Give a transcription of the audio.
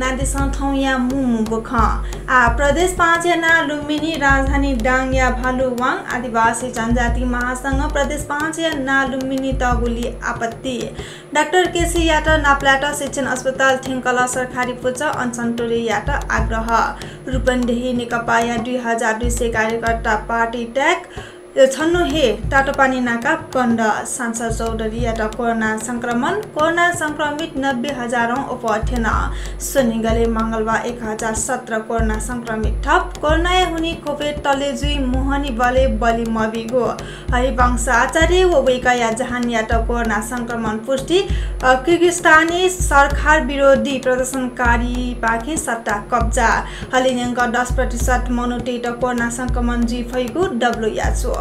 बंगलादेश थौया मुमु बुख प्रदेश 5 ना लुम्बिनी राजधानी डाङ या भालुवाङ आदिवासी जनजाति महासंघ प्रदेश 5 ना लुम्बिनी तगुली आपत्ति डाक्टर केसी यात नाप्लाट शिक्षण अस्पताल थिङकला सरकारी पुच अञ्चनटोरी यात आग्रह रूपन्देही नेकपा या 2200 कार्यकर्ता पार्टी ट्याग छन्नु हे टाटोपानी नाका कण्ड सांसद चौधरी यात कोरोना संक्रमित 90,000 उपथेन सुनिगले मंगलबार 1017 कोरोना संक्रमित थप कोरोना हुने खोपे तलेजुई मोहनी बले बलि मबिगो हरिवंश आचार्य वेका या जहान यात कोरोना संक्रमण पुष्टि किर्गिस्तानी सरकार विरोधी प्रदर्शनकारी पाखे सत्ता कब्जा हलिन्यंक 10% मनुटेट कोरोना संक्रमण जी फैगु डब्लु याचो